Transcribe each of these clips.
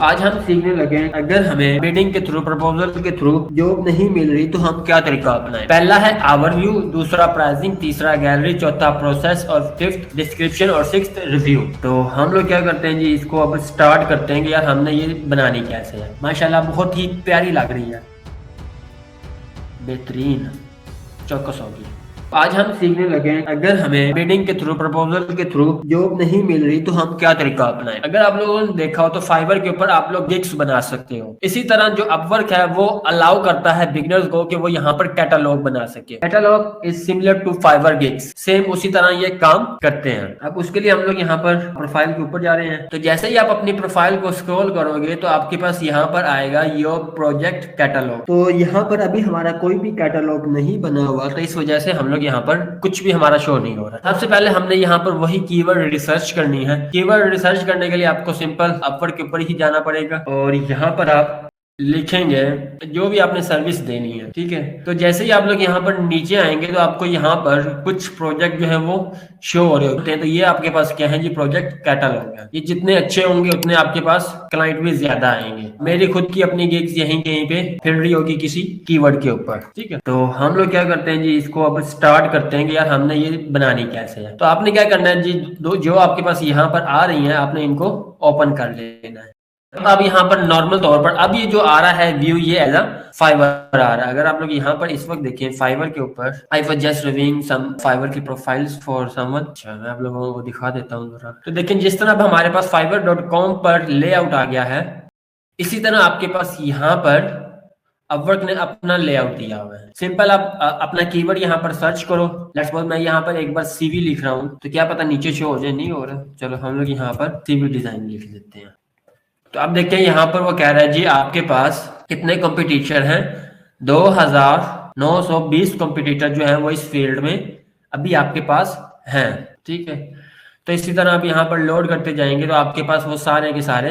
आज हम सीखने लगे हैं अगर हमें बिडिंग के थ्रू प्रपोजल के थ्रू जॉब नहीं मिल रही तो हम क्या तरीका अपनाएं। पहला है ओवरव्यू, दूसरा प्राइसिंग, तीसरा गैलरी, चौथा प्रोसेस और फिफ्थ डिस्क्रिप्शन और सिक्स्थ रिव्यू। तो हम लोग क्या करते हैं जी, इसको अब स्टार्ट करते हैं कि यार हमने ये बनानी कैसे है। माशाल्लाह बहुत ही प्यारी लग रही है, बेहतरीन, चौकस होगी। आज हम सीखने लगे हैं अगर हमें बिडिंग के थ्रू प्रपोजल के थ्रू जॉब नहीं मिल रही तो हम क्या तरीका अपनाएं। अगर आप लोगों ने देखा हो तो फाइवर के ऊपर आप लोग गिग्स बना सकते हो। इसी तरह जो अपवर्क है वो अलाउ करता है बिगिनर्स को कि वो यहाँ पर कैटालॉग बना सके। Catalogue is similar to Fiverr gigs, same उसी तरह ये काम करते हैं। अब उसके लिए हम लोग यहाँ पर प्रोफाइल के ऊपर जा रहे हैं। तो जैसे ही आप अपनी प्रोफाइल को स्क्रॉल करोगे तो आपके पास यहाँ पर आएगा योर प्रोजेक्ट कैटालॉग। तो यहाँ पर अभी हमारा कोई भी कैटालॉग नहीं बना हुआ, तो इस वजह से हम लोग यहाँ पर कुछ भी हमारा शो नहीं हो रहा। सबसे पहले हमने यहाँ पर वही कीवर्ड रिसर्च करनी है। कीवर्ड रिसर्च करने के लिए आपको सिंपल अपवर्क के ऊपर ही जाना पड़ेगा और यहाँ पर आप लिखेंगे जो भी आपने सर्विस देनी है, ठीक है। तो जैसे ही आप लोग यहाँ पर नीचे आएंगे तो आपको यहाँ पर कुछ प्रोजेक्ट जो है वो शो हो रहे होते हैं। तो ये आपके पास क्या है जी, प्रोजेक्ट कैटालॉग है। ये जितने अच्छे होंगे उतने आपके पास क्लाइंट भी ज्यादा आएंगे। मेरी खुद की अपनी गिग्स यहीं कहीं पे फिर रही होगी किसी कीवर्ड के ऊपर, ठीक है। तो हम लोग क्या करते हैं जी, इसको अब स्टार्ट करते हैं कि यार हमने ये बनानी कैसे है। तो आपने क्या करना है जी, जो आपके पास यहाँ पर आ रही है आपने इनको ओपन कर लेना है। अब यहाँ पर नॉर्मल तौर पर अब ये जो आ रहा है व्यू, ये एज अ फाइवर आ रहा है। अगर आप लोग यहाँ पर इस वक्त देखें फाइवर के ऊपर, I was just reviewing some Fiverr की प्रोफाइल्स फॉर समवन। अच्छा, मैं आप लोगों को दिखा देता हूँ जरा। तो देखें जिस तरह अब हमारे पास fiverr.com पर लेआउट आ गया है, इसी तरह आपके पास यहाँ पर अपवर्क ने अपना लेआउट दिया हुआ है। सिंपल आप अपना कीवर्ड यहाँ पर सर्च करो। लेट्स सपोज मैं यहाँ पर एक बार सीवी लिख रहा हूँ, तो क्या पता नीचे शो हो जाए, नहीं हो रहा। चलो हम लोग यहाँ पर सीवी डिजाइन लिख देते हैं। तो अब देखते हैं यहाँ पर वो कह रहा है जी आपके पास कितने कंपटीटर हैं। 2920 कंपटीटर जो है वो इस फील्ड में अभी आपके पास हैं, ठीक है। तो इसी तरह आप यहाँ पर लोड करते जाएंगे तो आपके पास वो सारे के सारे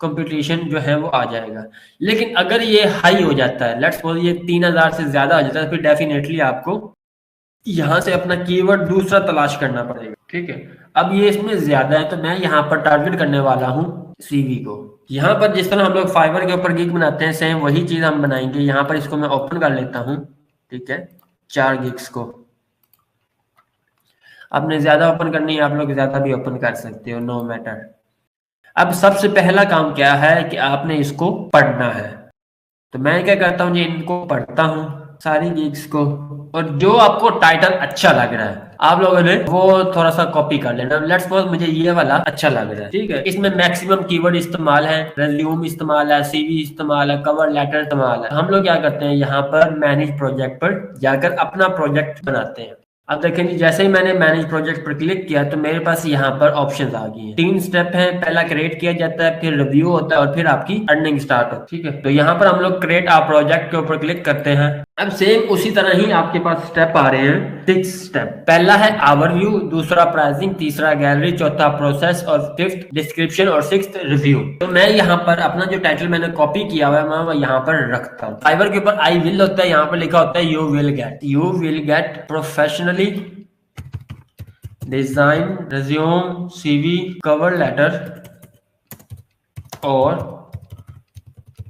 कंपटीशन जो है वो आ जाएगा। लेकिन अगर ये हाई हो जाता है, लेट्स सपोज ये 3000 से ज्यादा आ जाता है, फिर डेफिनेटली आपको यहाँ से अपना कीवर्ड दूसरा तलाश करना पड़ेगा, ठीक है। अब ये इसमें ज्यादा है तो मैं यहाँ पर टारगेट करने वाला हूँ सीवी को। यहाँ पर जिस तरह हम लोग फाइवर के ऊपर गिग बनाते हैं, सेम वही चीज हम बनाएंगे। यहाँ पर इसको मैं ओपन कर लेता हूँ, ठीक है, 4 गिग्स को। आपने ज्यादा ओपन करनी है, आप लोग ज्यादा भी ओपन कर सकते हो, नो मैटर। अब सबसे पहला काम क्या है कि आपने इसको पढ़ना है। तो मैं क्या करता हूँ जी, इनको पढ़ता हूँ सारी गिग्स को, और जो आपको टाइटल अच्छा लग रहा है आप लोगों ने वो थोड़ा सा कॉपी कर लेना। लेट्स सपोज मुझे ये वाला अच्छा लग रहा है, ठीक है। इसमें मैक्सिमम कीवर्ड इस्तेमाल है, रेज्यूम इस्तेमाल है, सीवी इस्तेमाल है, कवर लेटर इस्तेमाल है। हम लोग क्या करते हैं, यहाँ पर मैनेज प्रोजेक्ट पर जाकर अपना प्रोजेक्ट बनाते हैं। अब देखें जी, जैसे ही मैंने मैनेज प्रोजेक्ट पर क्लिक किया तो मेरे पास यहाँ पर ऑप्शंस आ गई हैं। 3 स्टेप हैं, पहला क्रिएट किया जाता है, फिर रिव्यू होता है और फिर आपकी अर्निंग स्टार्ट होती है, ठीक है। तो यहाँ पर हम लोग क्रिएट आ प्रोजेक्ट के ऊपर क्लिक करते हैं। अब सेम उसी तरह ही आपके पास स्टेप आ रहे हैं, 6 स्टेप। पहला है ओवरव्यू, दूसरा प्राइसिंग, तीसरा गैलरी, चौथा प्रोसेस और फिफ्थ डिस्क्रिप्शन और सिक्स्थ रिव्यू। तो मैं यहाँ पर अपना जो टाइटल मैंने कॉपी किया हुआ है मैं वो यहाँ पर रखता हूँ। फाइवर के ऊपर आई विल होता है, यहाँ पर लिखा होता है you will get professionally design resume, CV, cover letter और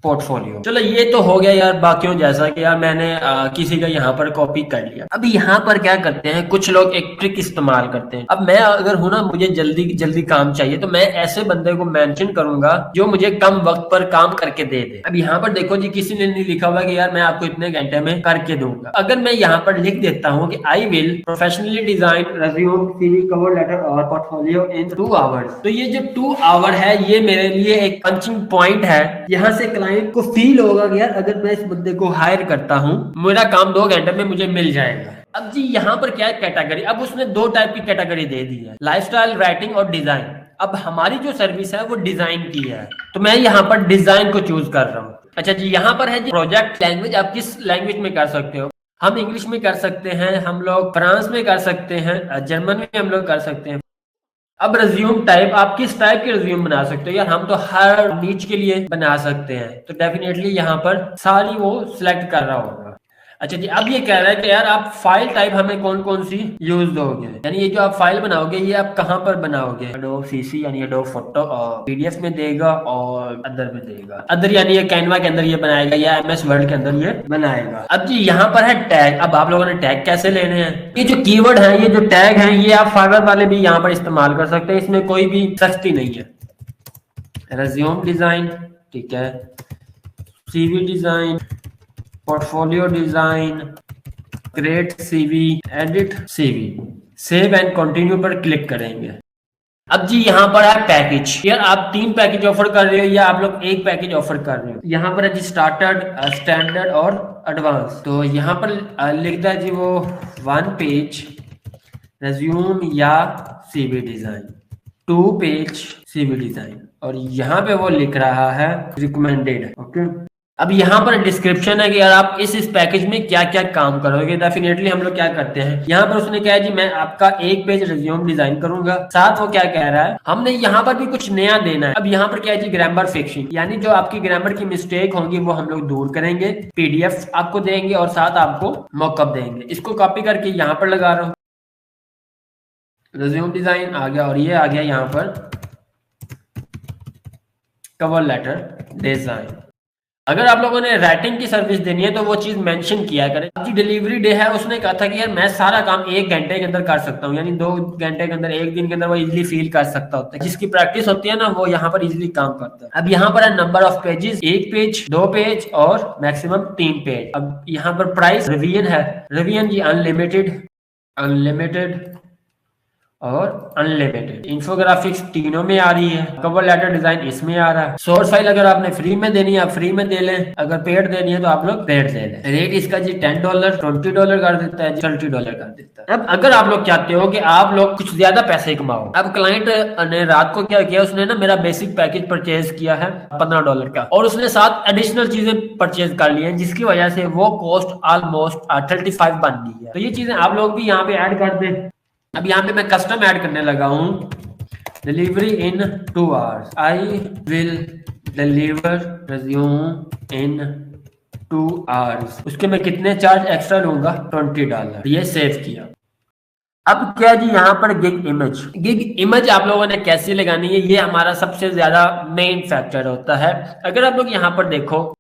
पोर्टफोलियो। चलो ये तो हो गया यार बाकियों जैसा कि यार मैंने किसी का यहाँ पर कॉपी कर लिया। अब यहाँ पर क्या करते हैं, कुछ लोग एक ट्रिक इस्तेमाल करते हैं। अब मैं अगर हूं ना, मुझे जल्दी जल्दी काम चाहिए तो मैं ऐसे बंदे को मेंशन करूंगा जो मुझे कम वक्त पर काम करके दे दे। अब यहाँ पर देखो जी, किसी ने नहीं लिखा हुआ कि यार मैं आपको इतने घंटे में करके दूंगा। अगर मैं यहाँ पर लिख देता हूँ कि I will professionally design resume, CV, cover letter और पोर्टफोलियो इन 2 आवर्स, तो ये जो 2 आवर है ये मेरे लिए एक पंचिंग पॉइंट है। यहाँ से क्लाइंट को फील होगा कि यार अगर मैं इस बंदे को हायर करता हूँ मेरा काम 2 घंटे में मुझे मिल जाएगा। अब जी यहाँ पर क्या है, कैटेगरी। अब उसने 2 टाइप की कैटेगरी दे दी है, लाइफस्टाइल, राइटिंग और डिजाइन। अब हमारी जो सर्विस है वो डिजाइन की है, तो मैं यहाँ पर डिजाइन को चूज कर रहा हूँ। अच्छा जी, यहाँ पर है जी प्रोजेक्ट लैंग्वेज। आप किस लैंग्वेज में कर सकते हो, हम इंग्लिश में कर सकते हैं, हम लोग फ्रांस में कर सकते हैं, जर्मन में हम लोग कर सकते हैं। अब रिज्यूम टाइप, आप किस टाइप के रिज्यूम बना सकते हो। यार हम तो हर नीच के लिए बना सकते हैं, तो डेफिनेटली यहाँ पर सारी वो सिलेक्ट कर रहा होगा। अच्छा जी, अब ये कह रहा है कि यार आप फाइल टाइप हमें कौन कौन सी यूज दोगे, यानी ये जो आप फाइल बनाओगे ये आप कहाँ पर बनाओगे। एडोब सीसी यानी एडोब फोटो और पीडीएफ में देगा और अदर में देगा। अदर यानी ये कैनवा के अंदर ये बनाएगा या एमएस वर्ड के अंदर ये बनाएगा। अब जी यहाँ पर है टैग। अब आप लोगों ने टैग कैसे लेने हैं, ये जो कीवर्ड है, ये जो टैग है, ये आप फाइवर वाले भी यहाँ पर इस्तेमाल कर सकते हैं, इसमें कोई भी सख्ती नहीं है। रेज्यूम डिजाइन, ठीक है, CV design, portfolio design, create CV, edit CV, save and continue पर क्लिक करेंगे। अब जी यहाँ पर है पैकेज, यार आप 3 पैकेज ऑफर कर रहे हो या आप लोग एक पैकेज ऑफर कर रहे हो। यहाँ पर है जी स्टार्टर्ड, स्टैंडर्ड और एडवांस। तो यहाँ पर लिखता है जी वो 1 पेज रेज्यूम या CV design, 2 page CV design, और यहाँ पे वो लिख रहा है रिकमेंडेड। ओके, अब यहाँ पर डिस्क्रिप्शन है कि यार आप इस पैकेज में क्या क्या काम करोगे। डेफिनेटली हम लोग क्या करते हैं, यहाँ पर उसने कहा है जी मैं आपका 1 पेज रिज्यूम डिजाइन करूंगा। साथ वो क्या कह रहा है, हमने यहाँ पर भी कुछ नया देना है। अब यहाँ पर क्या है जी, ग्रामर फिक्सिंग, यानी जो आपकी ग्रामर की मिस्टेक होंगी वो हम लोग दूर करेंगे। पीडीएफ आपको देंगे और साथ आपको मॉकअप देंगे। इसको कॉपी करके यहाँ पर लगा रहा हूँ, रिज्यूम डिजाइन आ गया और ये आ गया यहाँ पर कवर लेटर डिजाइन। अगर आप लोगों ने राइटिंग की सर्विस देनी है तो वो चीज मेंशन किया करें। अब जी डिलीवरी डे है, उसने कहा था कि यार मैं सारा काम 1 घंटे के अंदर कर सकता हूँ, यानी 2 घंटे के अंदर, 1 दिन के अंदर वो इजीली फील कर सकता होता है। जिसकी प्रैक्टिस होती है ना वो यहाँ पर इजीली काम करता है। अब यहाँ पर है number of pages, 1 page, 2 page और मैक्सिमम 3 पेज। अब यहाँ पर प्राइस रिवीजन है, रिवीजन जी अनलिमिटेड, अनलिमिटेड और अनलिमिटेड। इंफोग्राफिक्स तीनों में आ रही है, कवर लेटर डिजाइन इसमें आ रहा है। सोर्स फाइल अगर आपने फ्री में देनी है आप फ्री में दे लें, अगर पेड देनी है तो आप लोग पेड दे लें। रेट इसका जी $10, $20 कर देता है, $30 कर देता है। अब अगर आप लोग चाहते हो कि आप लोग कुछ ज्यादा पैसे कमाओ, अब क्लाइंट ने रात को क्या किया, उसने ना मेरा बेसिक पैकेज परचेज किया है $15 का, और उसने 7 एडिशनल चीजें परचेज कर ली है, जिसकी वजह से वो कॉस्ट ऑलमोस्ट 35 बन गई है। तो ये चीजें आप लोग भी यहाँ पे ऐड कर दें। अब यहाँ पे मैं कस्टम ऐड करने लगा हूँ, delivery in 2 hours, I will deliver resume in 2 hours. उसके मैं कितने चार्ज एक्स्ट्रा लूंगा, $20। ये सेव किया। अब क्या जी यहाँ पर गिग इमेज, गिग इमेज आप लोगों ने कैसे लगानी है, ये हमारा सबसे ज्यादा मेन फैक्टर होता है। अगर आप लोग यहाँ पर देखो,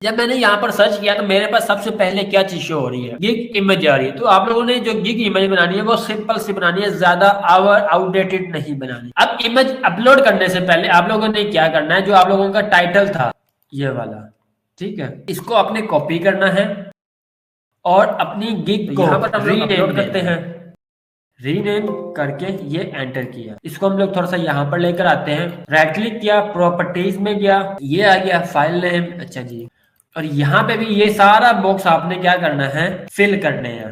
जब मैंने यहाँ पर सर्च किया तो मेरे पास सबसे पहले क्या चीज शो हो रही है, गिग इमेज आ रही है। तो आप लोगों ने जो गिग इमेज बनानी है वो सिंपल सी बनानी है, ज्यादा आउटडेटेड नहीं बनानी। अब इमेज अपलोड करने से पहले आप लोगों ने क्या करना है, जो आप लोगों का टाइटल था ये वाला, ठीक है, इसको आपने कॉपी करना है और अपनी गिग को यहाँ पर हम लोग अपलोड करते हैं, रीनेम करके ये एंटर किया। इसको हम लोग थोड़ा सा यहाँ पर लेकर आते हैं, राइट क्लिक किया, प्रॉपर्टीज में गया, ये आ गया फाइल नेम। अच्छा जी, और यहाँ पे भी ये सारा बॉक्स आपने क्या करना है, फिल करने हैं।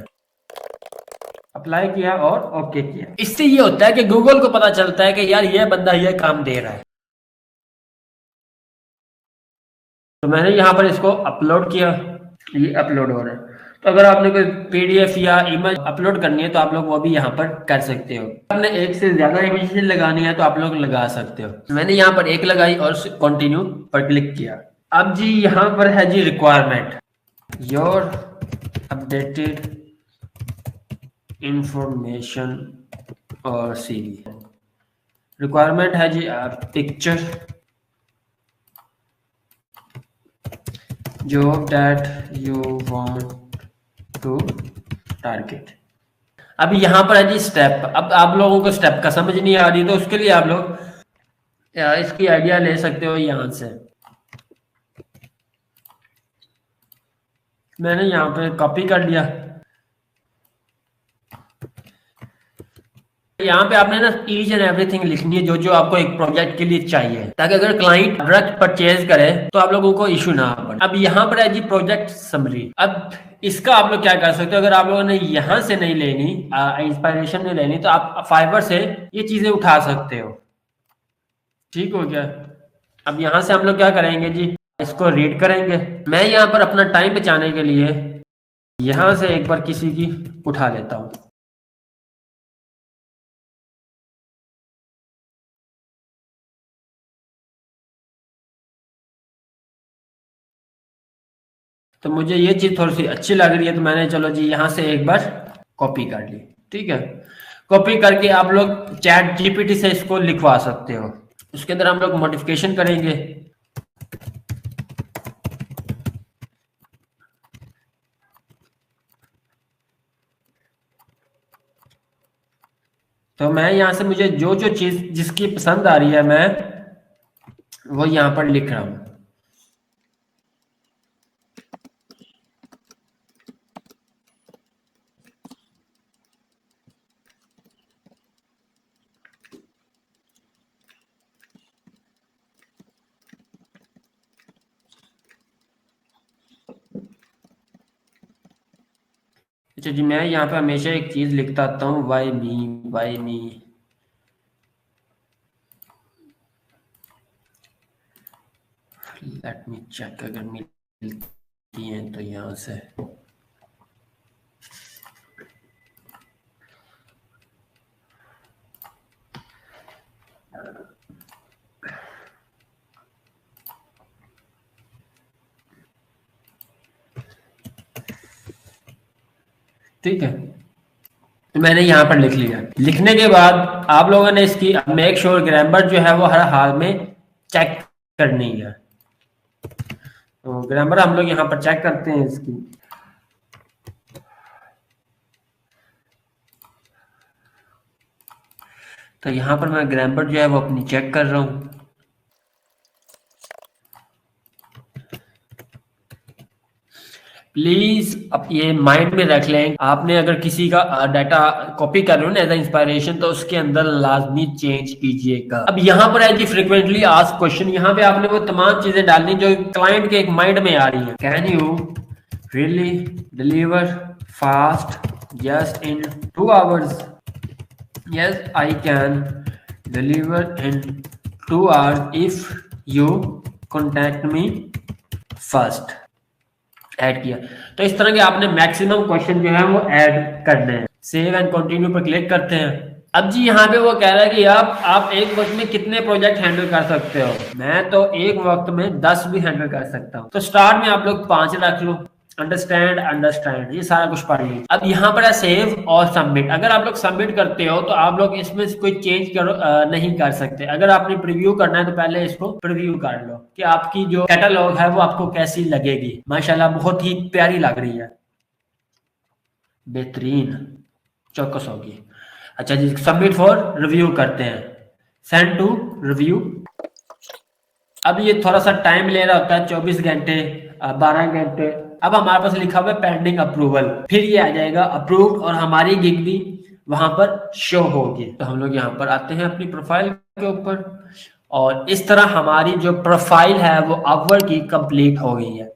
अप्लाई किया और ओके किया। इससे ये होता है कि गूगल को पता चलता है कि यार ये बंदा ये काम दे रहा है। तो मैंने यहाँ पर इसको अपलोड किया, ये अपलोड हो रहा है। तो अगर आपने कोई पीडीएफ या इमेज अपलोड करनी है तो आप लोग वो भी यहाँ पर कर सकते हो। आपने एक से ज्यादा इमेज लगानी है तो आप लोग लगा सकते हो। मैंने यहाँ पर एक लगाई और कंटिन्यू पर क्लिक किया। अब जी यहाँ पर है जी रिक्वायरमेंट, योर अपडेटेड इंफॉर्मेशन और सीवी। रिक्वायरमेंट है जी picture, job that you want to target। अब यहाँ पर है जी स्टेप। अब आप लोगों को स्टेप का समझ नहीं आ रही तो उसके लिए आप लोग इसकी आइडिया ले सकते हो यहाँ से। मैंने यहाँ पे कॉपी कर लिया। यहाँ पे आपने ना ईच एंड एवरीथिंग लिखनी है जो जो आपको एक प्रोजेक्ट के लिए चाहिए, ताकि अगर क्लाइंट प्रोडक्ट परचेज करे तो आप लोगों को इशू ना पड़े। अब यहाँ पर है जी प्रोजेक्ट समरी। अब इसका आप लोग क्या कर सकते हो, अगर आप लोगों ने यहाँ से नहीं लेनी, इंस्पायरेशन नहीं लेनी, तो आप फाइवर से ये चीजें उठा सकते हो। ठीक हो गया। अब यहाँ से हम लोग क्या करेंगे जी, इसको रीड करेंगे। मैं यहाँ पर अपना टाइम बचाने के लिए यहाँ से एक बार किसी की उठा लेता हूँ। तो मुझे ये चीज थोड़ी सी अच्छी लग रही है, तो मैंने चलो जी यहाँ से एक बार कॉपी कर ली। ठीक है, कॉपी करके आप लोग चैट जीपीटी से इसको लिखवा सकते हो। उसके अंदर हम लोग मॉडिफिकेशन करेंगे। तो मैं यहाँ से मुझे जो जो चीज जिसकी पसंद आ रही है मैं वो यहाँ पर लिख रहा हूँ। अच्छा जी, मैं यहाँ पे हमेशा एक चीज लिखता आता हूँ, why me, why me. Let me check, अगर मिलती है तो यहाँ से। ठीक है, तो मैंने यहाँ पर लिख लिया। लिखने के बाद आप लोगों ने इसकी मेक श्योर ग्रामर जो है वो हर हाल में चेक करनी है। तो ग्रामर हम लोग यहाँ पर चेक करते हैं इसकी। तो यहाँ पर मैं ग्रामर जो है वो अपनी चेक कर रहा हूँ। प्लीज अब ये माइंड में रख लें, आपने अगर किसी का डाटा कॉपी कर रहे हो ना एज इंस्पायरेशन, तो उसके अंदर लाजमी चेंज कीजिएगा। अब यहाँ पर है जी फ्रिक्वेंटली आस्क्ड क्वेश्चन, यहाँ पे आपने वो तमाम चीजें डालनी जो क्लाइंट के एक माइंड में आ रही है। Can you really deliver fast just in 2 hours? Yes, I can deliver in 2 hours if you contact me first। Add किया। तो इस तरह के आपने मैक्सिमम क्वेश्चन जो है वो ऐड करने हैं। सेव एंड कंटिन्यू पर क्लिक करते हैं। अब जी यहाँ पे वो कह रहा है कि आप एक वक्त में कितने प्रोजेक्ट हैंडल कर सकते हो। मैं तो एक वक्त में 10 भी हैंडल कर सकता हूँ। तो स्टार्ट में आप लोग 5 रख लो। अंडरस्टैंड अंडरस्टैंड ये सारा कुछ पढ़ लीजिए। अब यहाँ पर है सेव और सबमिट। अगर आप लोग सबमिट करते हो तो आप लोग इसमें कोई चेंज नहीं कर सकते। अगर आपने प्रीव्यू करना है तो पहले इसको प्रीव्यू कर लो कि आपकी जो कैटलॉग है वो आपको कैसी लगेगी। माशाल्लाह बहुत ही प्यारी लग रही है, बेहतरीन, चौकस होगी। अच्छा जी, सबमिट फॉर रिव्यू करते हैं। Send to review. अब ये थोड़ा सा टाइम ले रहा होता है, 24 घंटे 12 घंटे। अब हमारे पास लिखा हुआ है पेंडिंग अप्रूवल, फिर ये आ जाएगा अप्रूव्ड और हमारी गिग भी वहां पर शो होगी। तो हम लोग यहाँ पर आते हैं अपनी प्रोफाइल के ऊपर और इस तरह हमारी जो प्रोफाइल है वो अपवर्ड की कंप्लीट हो गई है।